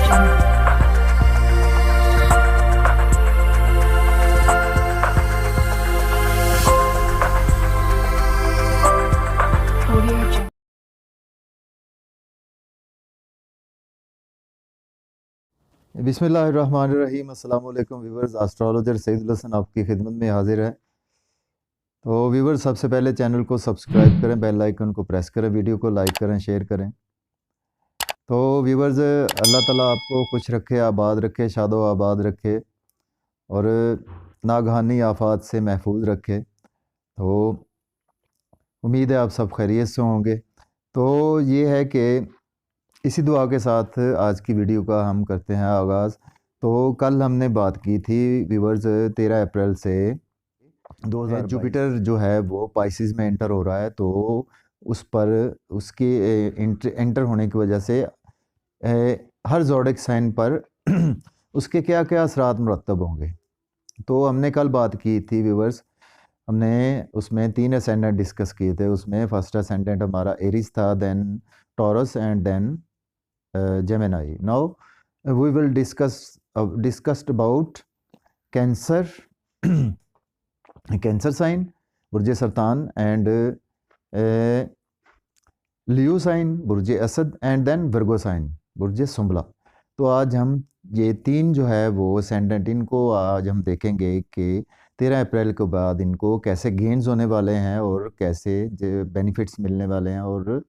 बिस्मिल्लाहिर्रहमानिर्रहीम। अस्सलाम वालेकुम व्यूवर्स, एस्ट्रोलॉजर सईदुल हसन आपकी खिदमत में हाजिर है। तो व्यूवर्स, सबसे पहले चैनल को सब्सक्राइब करें, बेल आइकन को प्रेस करें, वीडियो को लाइक करें, शेयर करें। तो व्यूवर्स, अल्लाह ताला आपको खुश रखे, आबाद रखे, शादो आबाद रखे और नागहानी आफात से महफूज रखे। तो उम्मीद है आप सब खैरियत से होंगे। तो ये है कि इसी दुआ के साथ आज की वीडियो का हम करते हैं आगाज़। तो कल हमने बात की थी व्यूवर्स 13 अप्रैल से 2022 जुपिटर जो है वो पाइसिस में एंटर हो रहा है। तो उस पर उसके एंटर होने की वजह से हर ज़ोडिक साइन पर उसके क्या क्या असरात मुरत्तब होंगे। तो हमने कल बात की थी व्यूवर्स, हमने उसमें 3 असेंडेंट डिस्कस किए थे। उसमें फर्स्ट असेंडेंट हमारा एरीज था, then Taurus and then Gemini. Now we will discussed about Cancer, Cancer sign, बुर्ज सरतान एंड लियो साइन, बुर्ज असद एंड देन वर्गो साइन, बुर्ज सुंबला। तो आज हम ये 3 जो है वो असेंडेंट, इनको आज हम देखेंगे कि 13 अप्रैल के बाद इनको कैसे गेन्स होने वाले हैं और कैसे बेनिफिट्स मिलने वाले हैं और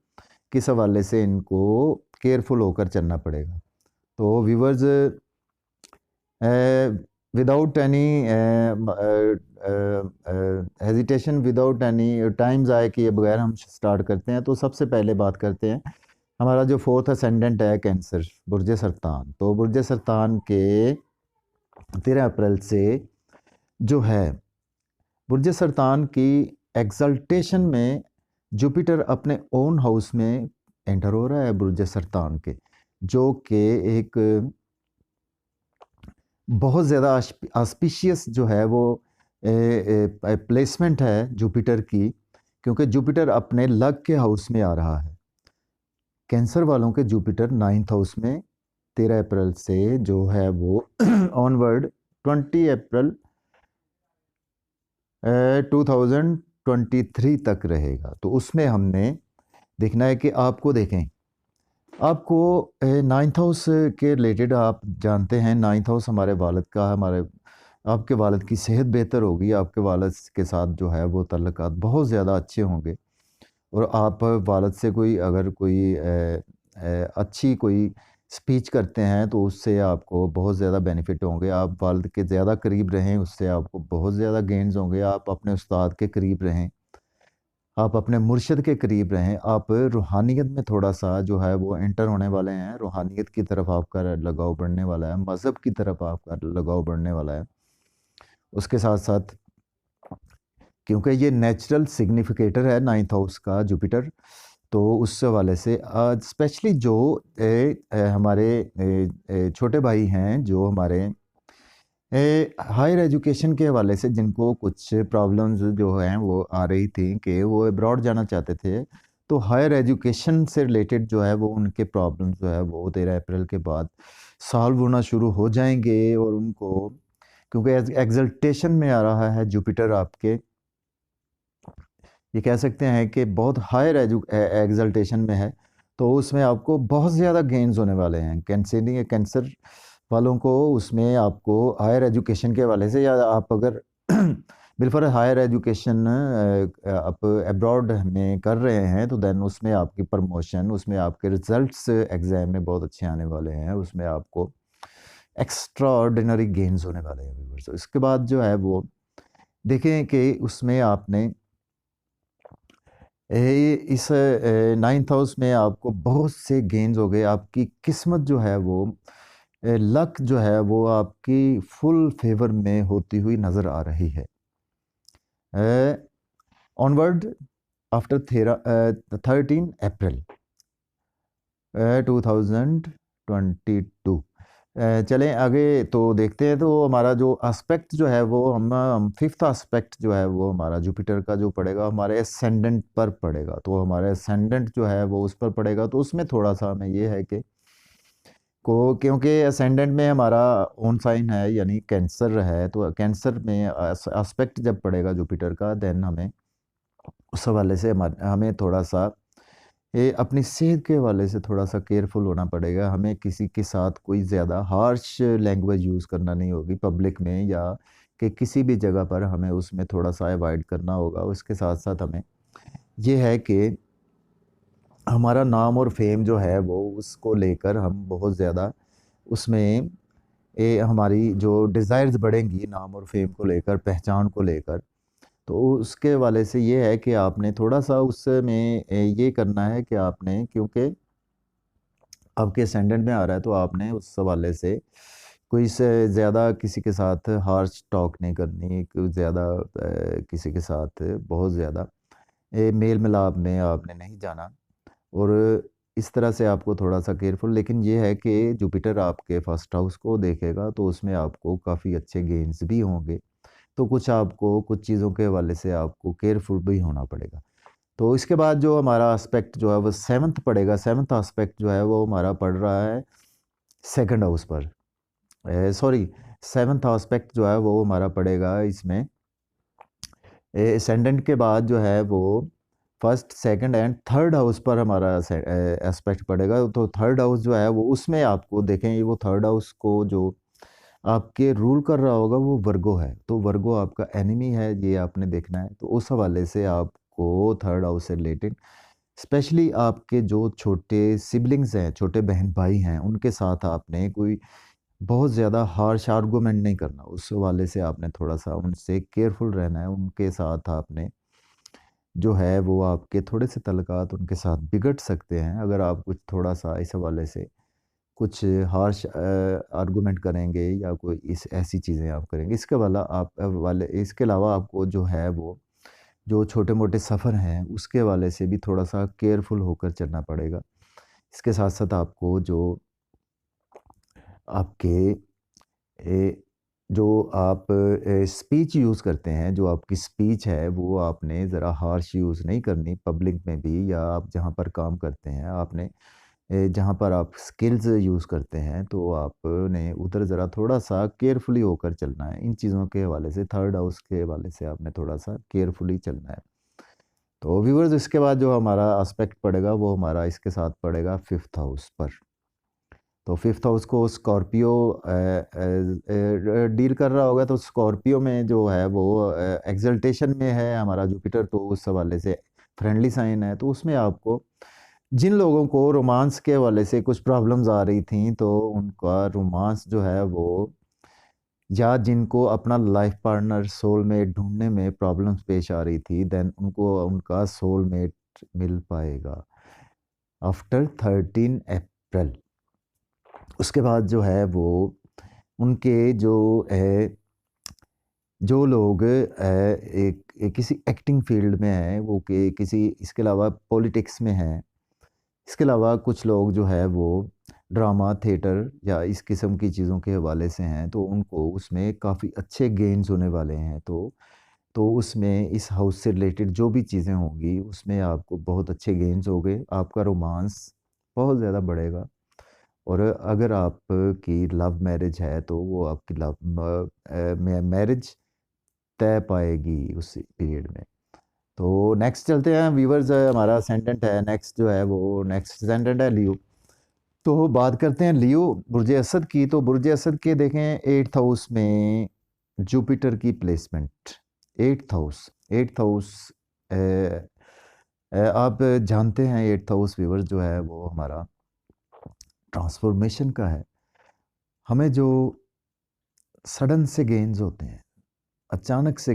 किस हवाले से इनको केयरफुल होकर चलना पड़ेगा। तो viewers, without any hesitation, without any time ज़ाया किए बगैर हम स्टार्ट करते हैं। तो सबसे पहले बात करते हैं हमारा जो 4th असेंडेंट है कैंसर, बुर्ज सरतान। तो बुर्ज सरतान के 13 अप्रैल से जो है बुर्ज सरतान की एक्सल्टेशन में जुपिटर अपने ओन हाउस में एंटर हो रहा है बुर्ज सरतान के, जो कि एक बहुत ज़्यादा ऑस्पिशियस जो है वो प्लेसमेंट है जुपिटर की, क्योंकि जुपिटर अपने लक के हाउस में आ रहा है। कैंसर वालों के जुपिटर 9th हाउस में 13 अप्रैल से जो है वो ऑनवर्ड 20 अप्रैल 2023 तक रहेगा। तो उसमें हमने देखना है कि आपको देखें, आपको 9th हाउस के रिलेटेड आप जानते हैं 9th हाउस हमारे वालिद का, हमारे आपके वालिद की सेहत बेहतर होगी, आपके वालिद के साथ जो है वो तल्लुकात बहुत ज़्यादा अच्छे होंगे और आप वालिद से कोई अगर कोई अच्छी कोई स्पीच करते हैं तो उससे आपको बहुत ज़्यादा बेनिफिट होंगे। आप वालिद के ज़्यादा करीब रहें, उससे आपको बहुत ज़्यादा गेन्स होंगे। आप अपने उस्ताद के करीब रहें, आप अपने मुर्शिद के करीब रहें। आप रूहानियत में थोड़ा सा जो है वो एंटर होने वाले हैं, रूहानियत की तरफ आपका लगाव बढ़ने वाला है, मज़हब की तरफ आपका लगाव बढ़ने वाला है। उसके साथ साथ क्योंकि ये नेचुरल सिग्निफिकेटर है 9th हाउस का जुपिटर, तो उस हवाले से स्पेशली जो हमारे छोटे भाई हैं, जो हमारे हायर एजुकेशन के हवाले से जिनको कुछ प्रॉब्लम्स जो हैं वो आ रही थी कि वो अब्रॉड जाना चाहते थे, तो हायर एजुकेशन से रिलेटेड जो है वो उनके प्रॉब्लम्स जो है वो 13 अप्रैल के बाद सॉल्व होना शुरू हो जाएंगे। और उनको क्योंकि एक्सल्टेशन में आ रहा है जुपिटर आपके, ये कह सकते हैं कि बहुत हायर एक्सल्टेशन में है, तो उसमें आपको बहुत ज़्यादा गेन्स होने वाले हैं। कैंसर वालों को उसमें आपको हायर एजुकेशन के हवाले से, या आप अगर बिलफर्ज हायर एजुकेशन आप अब्रॉड में कर रहे हैं तो देन उसमें आपकी प्रमोशन, उसमें आपके रिजल्ट्स एग्ज़ाम में बहुत अच्छे आने वाले हैं, उसमें आपको एक्स्ट्रा ऑर्डिनरी गेन्स होने वाले हैं व्यूअर्स। इसके बाद जो है वो देखें कि उसमें आपने इस 9th हाउस में आपको बहुत से गेन्स हो गए। आपकी किस्मत जो है वो लक जो है वो आपकी फुल फेवर में होती हुई नज़र आ रही है। ऑनवर्ड आफ्टर 13 अप्रैल 2022 चलें आगे तो देखते हैं। तो हमारा जो एस्पेक्ट जो है वो हम 5th एस्पेक्ट जो है वो हमारा जुपिटर का जो पड़ेगा हमारे असेंडेंट पर पड़ेगा। तो हमारे असेंडेंट जो है वो उस पर पड़ेगा, तो उसमें थोड़ा सा हमें ये है कि को, क्योंकि असेंडेंट में हमारा ओन साइन है यानी कैंसर है, तो कैंसर में एस्पेक्ट जब पड़ेगा जुपिटर का, देन हमें उस हवाले से हमें थोड़ा सा ये अपनी सेहत के हवाले से थोड़ा सा केयरफुल होना पड़ेगा। हमें किसी के साथ कोई ज़्यादा हार्श लैंग्वेज यूज़ करना नहीं होगी पब्लिक में, या कि किसी भी जगह पर हमें उसमें थोड़ा सा अवॉइड करना होगा। उसके साथ साथ हमें ये है कि हमारा नाम और फेम जो है वो उसको लेकर हम बहुत ज़्यादा उसमें हमारी जो डिज़ायर्स बढ़ेंगी नाम और फेम को लेकर, पहचान को लेकर, तो उसके वाले से ये है कि आपने थोड़ा सा उसमें ये करना है कि आपने, क्योंकि आपके असेंडेंट में आ रहा है, तो आपने उस हवाले से कोई से ज़्यादा किसी के साथ हार्श टॉक नहीं करनी, कोई ज़्यादा किसी के साथ बहुत ज़्यादा मेल मिलाप में आपने नहीं जाना। और इस तरह से आपको थोड़ा सा केयरफुल, लेकिन ये है कि जुपिटर आपके फर्स्ट हाउस को देखेगा, तो उसमें आपको काफ़ी अच्छे गेन्स भी होंगे। तो कुछ आपको कुछ चीज़ों के हवाले से आपको केयरफुल भी होना पड़ेगा। तो इसके बाद जो हमारा एस्पेक्ट जो है वो सेवन्थ पड़ेगा। सेवन्थ एस्पेक्ट जो है वो हमारा पड़ रहा है सेकंड हाउस पर। सॉरी, सेवन्थ एस्पेक्ट जो है वो हमारा पड़ेगा इसमें असेंडेंट के बाद जो है वो first, second and third house पर हमारा एस्पेक्ट पड़ेगा। तो थर्ड हाउस जो है वो उसमें आपको देखें, वो थर्ड हाउस को जो आपके रूल कर रहा होगा वो वर्गो है, तो वर्गो आपका एनिमी है, ये आपने देखना है। तो उस हवाले से आपको थर्ड हाउस से रिलेटेड स्पेशली आपके जो छोटे सिबलिंग्स हैं, छोटे बहन भाई हैं, उनके साथ आपने कोई बहुत ज़्यादा हार्श आर्गूमेंट नहीं करना। उस हवाले से आपने थोड़ा सा उनसे केयरफुल रहना है। उनके साथ आपने जो है वो आपके थोड़े से तल्लुकात उनके साथ बिगड़ सकते हैं अगर आप कुछ थोड़ा सा इस हवाले से कुछ हार्श आर्गूमेंट करेंगे या कोई इस ऐसी चीज़ें आप करेंगे। इसके वाला आप वाले इसके अलावा आपको जो है वो जो छोटे मोटे सफ़र हैं उसके वाले से भी थोड़ा सा केयरफुल होकर चलना पड़ेगा। इसके साथ साथ आपको जो आपके ए, जो आप स्पीच यूज़ करते हैं, जो आपकी स्पीच है वो आपने ज़रा हार्श यूज़ नहीं करनी पब्लिक में भी, या आप जहाँ पर काम करते हैं आपने जहाँ पर आप स्किल्स यूज़ करते हैं, तो आपने उधर ज़रा थोड़ा-सा केयरफुली होकर चलना है। इन चीज़ों के हवाले से थर्ड हाउस के हवाले से आपने थोड़ा-सा केयरफुली चलना है। तो व्यूअर्स इसके बाद जो हमारा एस्पेक्ट पड़ेगा वो हमारा इसके साथ पड़ेगा फिफ्थ हाउस पर। तो फिफ्थ हाउस को स्कॉर्पियो डील कर रहा होगा, तो स्कॉर्पियो में जो है वो एक्सल्टेशन में है हमारा जुपिटर, तो उस हवाले से फ्रेंडली साइन है। तो उसमें आपको जिन लोगों को रोमांस के हवाले से कुछ प्रॉब्लम्स आ रही थी, तो उनका रोमांस जो है वो, या जिनको अपना लाइफ पार्टनर सोलमेट ढूंढने में प्रॉब्लम्स पेश आ रही थी, देन उनको उनका सोलमेट मिल पाएगा आफ्टर 13 अप्रैल। उसके बाद जो है वो उनके जो जो लोग एक किसी एक्टिंग फील्ड में हैं, वो कि किसी इसके अलावा पॉलिटिक्स में हैं, इसके अलावा कुछ लोग जो है वो ड्रामा, थिएटर या इस किस्म की चीज़ों के हवाले से हैं, तो उनको उसमें काफ़ी अच्छे गेन्स होने वाले हैं। तो उसमें इस हाउस से रिलेटेड जो भी चीज़ें होंगी, उसमें आपको बहुत अच्छे गेन्स होंगे, आपका रोमांस बहुत ज़्यादा बढ़ेगा। और अगर आपकी लव मैरिज है, तो वो आपकी मैरिज तय पाएगी उस पीरियड में। तो नेक्स्ट चलते हैं व्यूवर्स, हमारा असेंडेंट है नेक्स्ट जो है वो नेक्स्ट असेंडेंट है लियो। तो बात करते हैं लियो बुर्ज असद की। तो बुर्ज असद के देखें 8th हाउस में जुपिटर की प्लेसमेंट। 8th हाउस आप जानते हैं 8th हाउस व्यूवर्स जो है वो हमारा ट्रांसफॉर्मेशन का है। हमें जो सडन से गेन्स होते हैं, अचानक से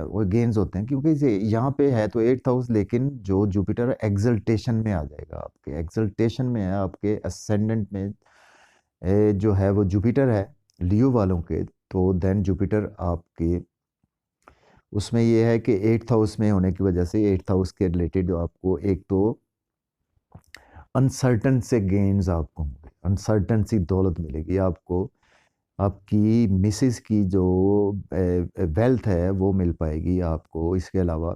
वो गेन्स होते हैं, क्योंकि यहाँ पे है तो 8th हाउस, लेकिन जो जुपिटर एक्सल्टेशन में आ जाएगा, आपके एक्सल्टेशन में है, आपके असेंडेंट में जो है वो जुपिटर है लियो वालों के। तो देन जुपिटर आपके उसमें ये है कि 8th हाउस में होने की वजह से 8th हाउस के रिलेटेड आपको एक तो अनसर्टन से गेन्स आपको होंगे, अनसर्टन सी दौलत मिलेगी आपको, आपकी मिसेस की जो वेल्थ है वो मिल पाएगी आपको। इसके अलावा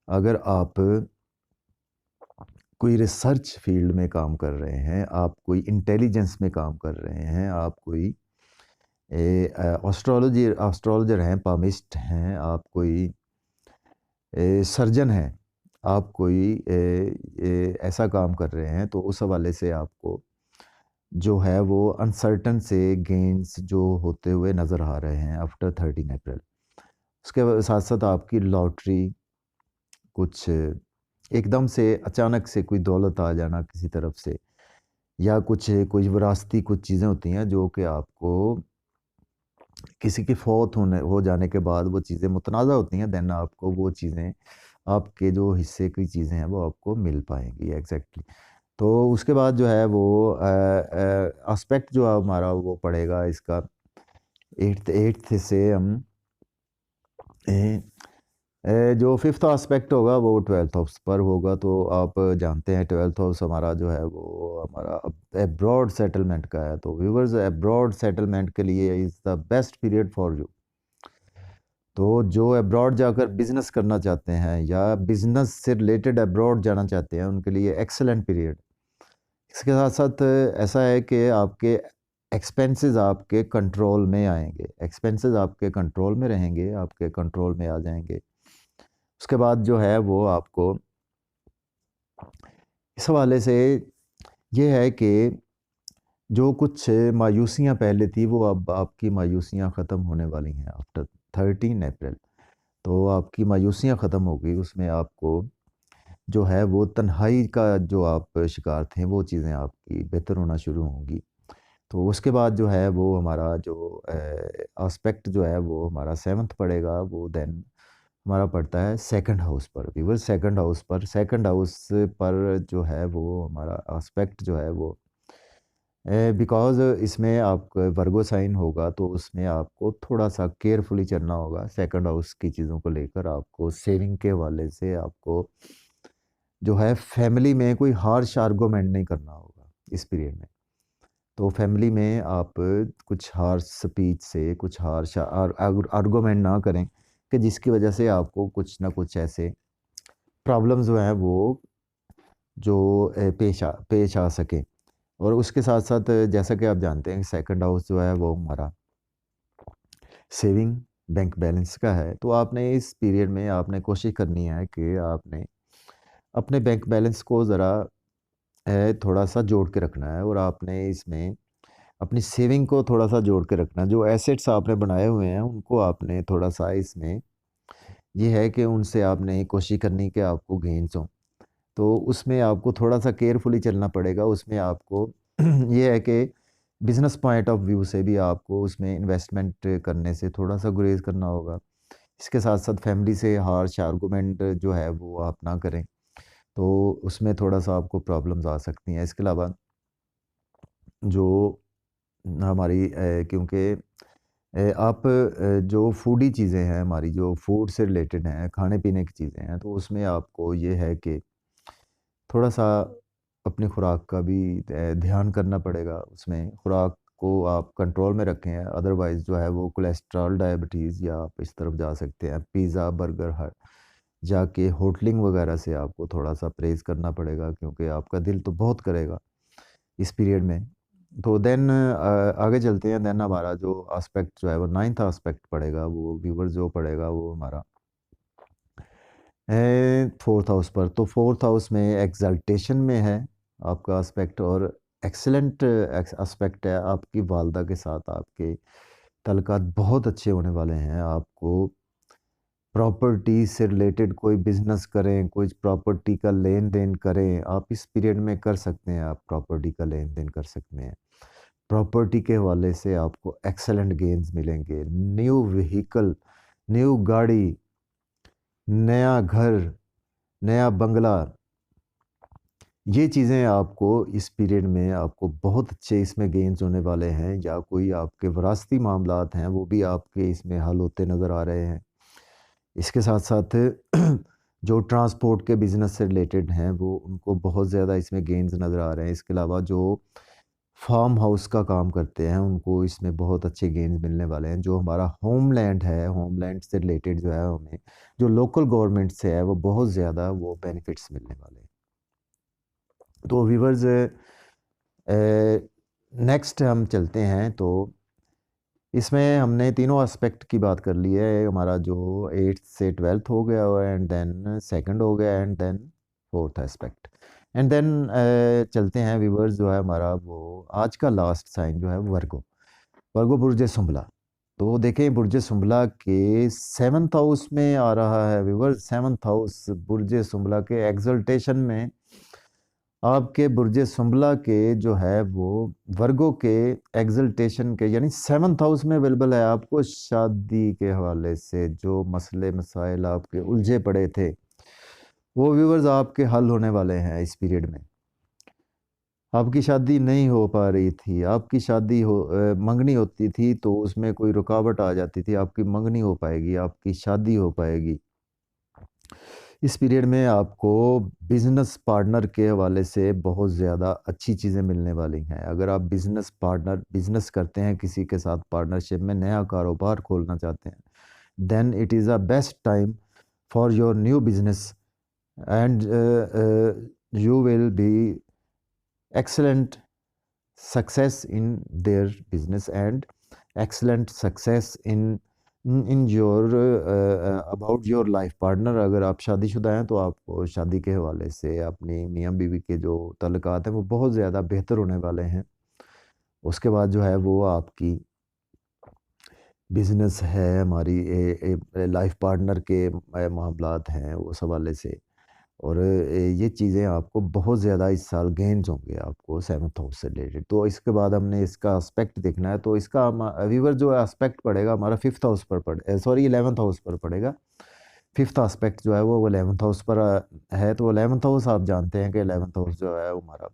अगर आप कोई रिसर्च फील्ड में काम कर रहे हैं, आप कोई इंटेलिजेंस में काम कर रहे हैं, आप कोई एस्ट्रोलॉजर हैं, पामिस्ट हैं, आप कोई सर्जन हैं, आप कोई ऐसा काम कर रहे हैं, तो उस हवाले से आपको जो है वो अनसर्टन से गेन्स जो होते हुए नज़र आ रहे हैं आफ्टर 13 अप्रैल। उसके साथ साथ आपकी लॉटरी, कुछ एकदम से अचानक से कोई दौलत आ जाना किसी तरफ से, या कुछ विरासती कुछ चीज़ें होती हैं जो कि आपको किसी के फौत हो जाने के बाद वो चीज़ें मुतनाज़ा होती हैं, देन आपको वो चीज़ें, आपके जो हिस्से की चीज़ें हैं वो आपको मिल पाएंगी एग्जैक्टली। तो उसके बाद जो है वो एस्पेक्ट जो है हमारा वो पड़ेगा इसका एट्थ से हम जो फिफ्थ एस्पेक्ट होगा वो 12th हाउस पर होगा। तो आप जानते हैं 12th हाउस हमारा जो है वो हमारा एब्रॉड सेटलमेंट का है। तो व्यूवर्स, एब्रॉड सेटलमेंट के लिए is the best period for you. तो जो अब्रॉड जाकर बिज़नेस करना चाहते हैं या बिज़नेस से रिलेटेड अब्रॉड जाना चाहते हैं, उनके लिए एक्सेलेंट पीरियड। इसके साथ साथ ऐसा है कि आपके एक्सपेंसेस आपके कंट्रोल में आएंगे, एक्सपेंसेस आपके कंट्रोल में रहेंगे, आपके कंट्रोल में आ जाएंगे। उसके बाद जो है वो आपको इस हवाले से ये है कि जो कुछ मायूसियाँ पहले थी वो अब आपकी मायूसियाँ ख़त्म होने वाली हैं आफ्टर 13 अप्रैल। तो आपकी मायूसियाँ ख़त्म हो गई, उसमें आपको जो है वो तन्हाई का जो आप शिकार थे वो चीज़ें आपकी बेहतर होना शुरू होंगी। तो उसके बाद जो है वो हमारा जो एस्पेक्ट जो है वो हमारा 7th पड़ेगा, वो देन हमारा पड़ता है सेकंड हाउस पर। व्यूअर, सेकंड हाउस पर जो है वो हमारा एस्पेक्ट जो है वो बिकॉज़ इसमें आप वर्गो साइन होगा, तो उसमें आपको थोड़ा-सा केयरफुली चलना होगा। सेकंड हाउस की चीज़ों को लेकर आपको सेविंग के हवाले से आपको जो है फैमिली में कोई हार्श आर्गुमेंट नहीं करना होगा इस पीरियड में। तो फैमिली में आप कुछ हार्श स्पीच से, कुछ हार्श आर्गुमेंट ना करें कि जिसकी वजह से आपको कुछ ना कुछ ऐसे प्रॉब्लम्स जो हैं वो जो पेश आ सकें। और उसके साथ साथ जैसा कि आप जानते हैं सेकंड हाउस जो है वो हमारा सेविंग बैंक बैलेंस का है। तो आपने इस पीरियड में आपने कोशिश करनी है कि आपने अपने बैंक बैलेंस को ज़रा थोड़ा सा जोड़ के रखना है, और आपने इसमें अपनी सेविंग को थोड़ा सा जोड़ के रखना है। जो एसेट्स आपने बनाए हुए हैं उनको आपने थोड़ा सा इसमें ये है कि उनसे आपने कोशिश करनी कि आपको गेन्स हों। तो उसमें आपको थोड़ा-सा केयरफुली चलना पड़ेगा। उसमें आपको ये है कि बिज़नेस पॉइंट ऑफ व्यू से भी आपको उसमें इन्वेस्टमेंट करने से थोड़ा-सा गुरेज़ करना होगा। इसके साथ-साथ फैमिली से हार्श आर्गुमेंट जो है वो आप ना करें, तो उसमें थोड़ा-सा आपको प्रॉब्लम्स आ सकती हैं। इसके अलावा जो हमारी क्योंकि आप जो फूडी चीज़ें हैं हमारी, जो फूड से रिलेटेड हैं, खाने-पीने की चीज़ें हैं, तो उसमें आपको ये है कि थोड़ा-सा अपनी खुराक का भी ध्यान करना पड़ेगा। उसमें खुराक को आप कंट्रोल में रखें, अदरवाइज़ जो है वो कोलेस्ट्रॉल, डायबिटीज़ या आप इस तरफ जा सकते हैं। पिज़्ज़ा, बर्गर हट जाके होटलिंग वगैरह से आपको थोड़ा-सा परहेज़ करना पड़ेगा, क्योंकि आपका दिल तो बहुत करेगा इस पीरियड में। तो देन आगे चलते हैं। देन हमारा जो एस्पेक्ट जो है वो 9th एस्पेक्ट पड़ेगा, वो व्यूअर्स जो पड़ेगा वो हमारा 4th हाउस पर। तो 4th हाउस में एक्सल्टेशन में है आपका एस्पेक्ट, और एक्सीलेंट एस्पेक्ट है आपकी वालदा के साथ। आपके ताल्लुकात बहुत अच्छे होने वाले हैं। आपको प्रॉपर्टी से रिलेटेड कोई बिज़नेस करें, कोई प्रॉपर्टी का लेन-देन करें, आप इस पीरियड में कर सकते हैं, आप प्रॉपर्टी का लेन-देन कर सकते हैं। प्रॉपर्टी के हवाले से आपको एक्सीलेंट गेन्स मिलेंगे। न्यू व्हीकल, न्यू गाड़ी, नया घर, नया बंगला, ये चीज़ें आपको इस पीरियड में आपको बहुत अच्छे इसमें गेन्स होने वाले हैं, या कोई आपके विरासती मामलात हैं वो भी आपके इसमें हल होते नज़र आ रहे हैं। इसके साथ-साथ जो ट्रांसपोर्ट के बिज़नेस से रिलेटेड हैं वो उनको बहुत ज़्यादा इसमें गेन्स नज़र आ रहे हैं। इसके अलावा जो फार्म हाउस का काम करते हैं उनको इसमें बहुत अच्छे गेन्स मिलने वाले हैं। जो हमारा होमलैंड है, होमलैंड से रिलेटेड जो है हमें जो लोकल गवर्नमेंट से है वो बहुत ज़्यादा वो बेनिफिट्स मिलने वाले हैं। तो व्यूवर्स नेक्स्ट हम चलते हैं। तो इसमें हमने तीनों एस्पेक्ट की बात कर ली है। हमारा जो 8th से 12th हो गया एंड देन सेकंड हो गया and then fourth aspect and then चलते हैं व्यूवर्स जो है हमारा वो आज का लास्ट साइन जो है वर्गो वर्गो बुर्ज सुंबला। तो देखें बुर्ज सुंबला के 7th हाउस में आ रहा है व्यूवर्स। 7th हाउस बुर्ज सुंबला के एक्सल्टेशन में आपके बुर्ज सुंबला के जो है वो वर्गो के एग्जल्टेशन के यानी 7th हाउस में अवेलेबल है। आपको शादी के हवाले से जो मसले मसाइल आपके उलझे पड़े थे वो व्यूवर्स आपके हल होने वाले हैं इस पीरियड में। आपकी शादी नहीं हो पा रही थी, आपकी शादी मंगनी होती थी तो उसमें कोई रुकावट आ जाती थी, आपकी मंगनी हो पाएगी, आपकी शादी हो पाएगी। इस पीरियड में आपको बिजनेस पार्टनर के हवाले से बहुत ज़्यादा अच्छी चीज़ें मिलने वाली हैं। अगर आप बिजनेस करते हैं, किसी के साथ पार्टनरशिप में नया कारोबार खोलना चाहते हैं, then it is a best time for your new business and you will be excellent success in their business and excellent success in your about your life partner। अगर आप शादीशुदा हैं तो आपको शादी के हवाले से अपनी मियाँ बीवी के जो ताल्लुकात हैं वो बहुत ज़्यादा बेहतर होने वाले हैं। उसके बाद जो है वो आपकी बिजनेस है, हमारी लाइफ पार्टनर के मामलात हैं उस हवाले से। और ये चीज़ें आपको बहुत ज़्यादा इस साल गेन्स होंगे आपको 7th हाउस से रिलेटेड। तो इसके बाद हमने इसका एस्पेक्ट देखना है। तो इसका व्यूअर जो एस्पेक्ट पड़ेगा हमारा 5th हाउस पर सॉरी 11th हाउस पर पड़ेगा। 5th एस्पेक्ट जो है वो 11th हाउस पर है। तो 11th हाउस आप जानते हैं कि 11th हाउस जो है वो हमारा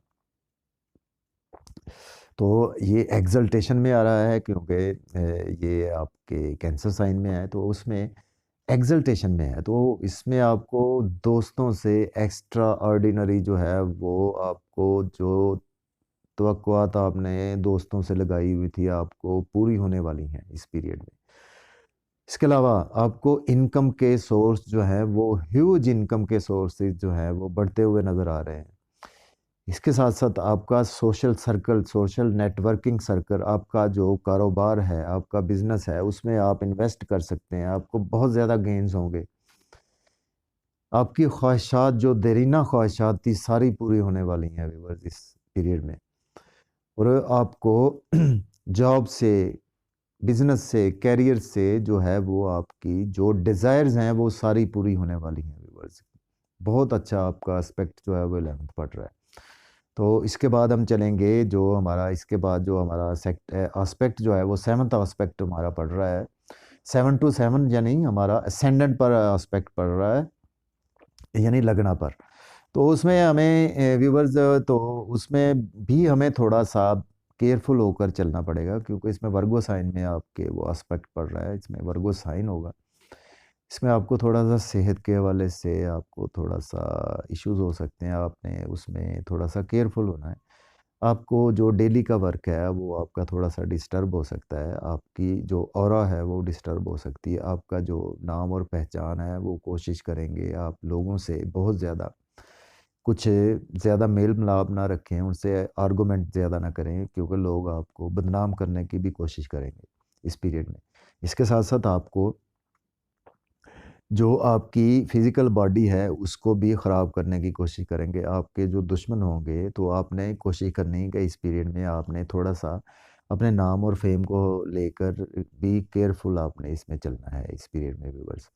तो ये एक्सल्टेशन में आ रहा है क्योंकि ये आपके कैंसर साइन में है तो उसमें एक्सल्टेशन में है। तो इसमें आपको दोस्तों से एक्स्ट्रा ऑर्डिनरी जो है वो आपको जो तवक्कुआत आपने दोस्तों से लगाई हुई थी आपको पूरी होने वाली हैं इस पीरियड में। इसके अलावा आपको इनकम के सोर्स जो है वो ह्यूज इनकम के सोर्सेज जो है वो बढ़ते हुए नज़र आ रहे हैं। इसके साथ साथ आपका social circle, social networking circle, आपका जो कारोबार है, आपका बिजनेस है, उसमें आप इन्वेस्ट कर सकते हैं। आपको बहुत ज़्यादा गेन्स होंगे। आपकी ख्वाहिशात जो देरीना ख्वाहिशात थी सारी पूरी होने वाली हैं व्यूअर्स इस पीरियड में। और आपको जॉब से, बिजनेस से, कैरियर से जो है वो आपकी जो डिज़ायर्स हैं वो सारी पूरी होने वाली हैं व्यूअर्स। बहुत अच्छा आपका एस्पेक्ट जो है वो 11th पड़ रहा है। तो इसके बाद हम चलेंगे जो हमारा इसके बाद जो हमारा एस्पेक्ट जो है वो 7th एस्पेक्ट हमारा पड़ रहा है। 7 to 7 यानी हमारा असेंडेंट पर एस्पेक्ट पड़ रहा है यानी लगना पर। तो उसमें हमें व्यूवर्स तो उसमें भी हमें थोड़ा सा केयरफुल होकर चलना पड़ेगा क्योंकि इसमें वर्गो साइन में आपके वो एस्पेक्ट पड़ रहा है। इसमें वर्गो साइन होगा। इसमें आपको थोड़ा-सा सेहत के हवाले से आपको थोड़ा-सा इश्यूज़ हो सकते हैं। आपने उसमें थोड़ा-सा केयरफुल होना है। आपको जो डेली का वर्क है वो आपका थोड़ा-सा डिस्टर्ब हो सकता है। आपकी जो ऑरा है वो डिस्टर्ब हो सकती है। आपका जो नाम और पहचान है वो कोशिश करेंगे आप लोगों से बहुत ज़्यादा कुछ ज़्यादा मेल-मिलाप ना रखें, उनसे आर्गुमेंट ज़्यादा ना करें क्योंकि लोग आपको बदनाम करने की भी कोशिश करेंगे इस पीरियड में। इसके साथ-साथ आपको जो आपकी फ़िज़िकल बॉडी है, उसको भी ख़राब करने की कोशिश करेंगे। आपके जो दुश्मन होंगे, तो आपने कोशिश करनी है कि इस पीरियड में आपने थोड़ा-सा अपने नाम और फ़ेम को लेकर भी केयरफुल आपने इसमें चलना है, इस पीरियड में व्यूअर्स।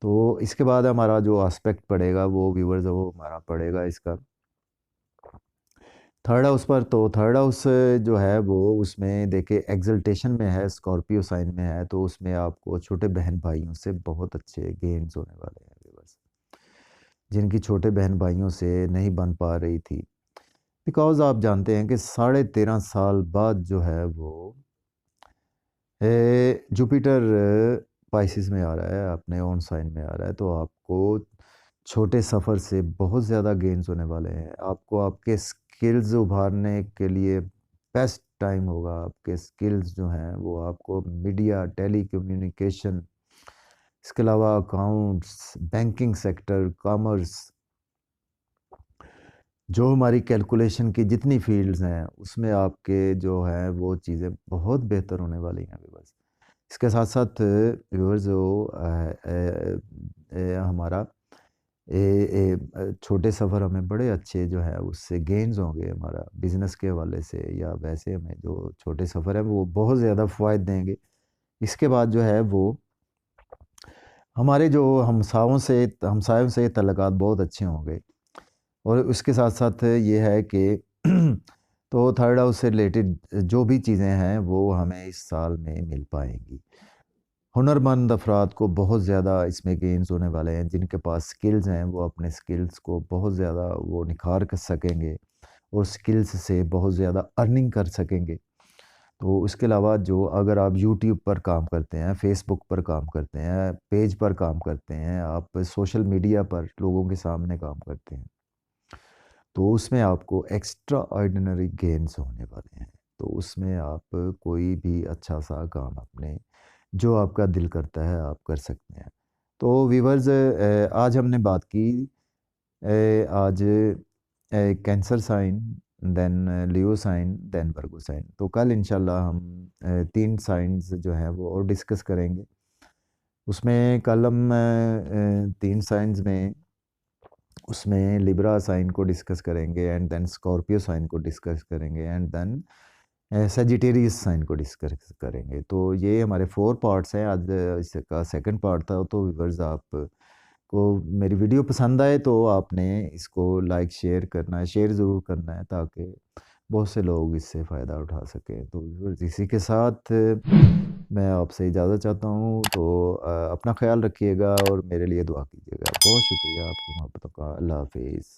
तो इसके बाद हमारा जो एस्पेक्ट पड़ेगा, वो व्यूअर्स वो हमारा पड़ेगा इसका थर्ड हाउस पर। तो थर्ड हाउस जो है वो उसमें देखिए एक्सल्टेशन में है, स्कॉर्पियो साइन में है, तो उसमें आपको छोटे बहन-भाइयों से बहुत अच्छे गेन्स होने वाले हैं व्यूअर्स। जिनकी छोटे बहन-भाइयों से नहीं बन पा रही थी। बिकॉज़ आप जानते हैं कि साढ़े 13 साल बाद जो है वो जुपिटर पाइसेस में आ रहा है, अपने ओन साइन में आ रहा है, तो आपको छोटे सफ़र से बहुत ज़्यादा गेन्स होने वाले हैं। आपको आपके स्किल्स उभारने के लिए बेस्ट टाइम होगा। आपके स्किल्स जो हैं वो आपको मीडिया, टेलीकम्युनिकेशन, इसके अलावा अकाउंट्स, बैंकिंग सेक्टर, कॉमर्स, जो हमारी कैलकुलेशन की जितनी फील्ड्स हैं उसमें आपके जो है वो चीज़ें बहुत बेहतर होने वाली हैं व्यूअर्स। इसके साथ साथ व्यूअर्स जो हमारा छोटे सफ़र हमें बड़े अच्छे जो है उससे गेन्स होंगे, हमारा बिज़नेस के हवाले से या वैसे हमें जो छोटे सफ़र हैं वो बहुत ज़्यादा फ़ायदे देंगे। इसके बाद जो है वो हमारे जो हमसायों से तल्लुकात बहुत अच्छे होंगे। और उसके साथ-साथ ये है कि तो थर्ड हाउस से रिलेटेड जो भी चीज़ें हैं वो हमें इस साल में मिल पाएँगी। हुनरमंद अफ़राद को बहुत ज़्यादा इसमें गेन्स होने वाले हैं, जिनके पास स्किल्स हैं वो अपने स्किल्स को बहुत ज़्यादा वो निखार कर सकेंगे और स्किल्स से बहुत ज़्यादा अर्निंग कर सकेंगे। तो उसके अलावा जो अगर आप यूट्यूब पर काम करते हैं, फ़ेसबुक पर काम करते हैं, पेज पर काम करते हैं, आप सोशल मीडिया पर लोगों के सामने काम करते हैं, तो उसमें आपको एक्स्ट्रा ऑर्डिनरी गेन्स होने वाले हैं। तो उसमें आप कोई भी अच्छा-सा काम अपने जो आपका दिल करता है आप कर सकते हैं। तो व्यूअर्स आज हमने बात की आज कैंसर साइन, देन लियो साइन, देन वर्गो साइन। तो कल इंशाल्लाह हम 3 साइन्स जो हैं वो और डिस्कस करेंगे। उसमें कल हम 3 साइन्स में उसमें लिब्रा साइन को डिस्कस करेंगे एंड देन स्कॉर्पियो साइन को डिस्कस करेंगे एंड देन सजिटेरियस साइन को डिस्कस करेंगे। तो ये हमारे 4 पार्ट्स हैं। आज इसका सेकंड पार्ट था। तो व्यूअर्स आप को मेरी वीडियो पसंद आए तो आपने इसको लाइक शेयर करना है, शेयर ज़रूर करना है ताकि बहुत से लोग इससे फ़ायदा उठा सकें। तो व्यूअर्स इसी के साथ मैं आपसे इजाज़त चाहता हूँ। तो अपना ख़्याल रखिएगा और मेरे लिए दुआ कीजिएगा। बहुत शुक्रिया आपकी मोहब्बतों का। अल्लाह हाफ़िज़।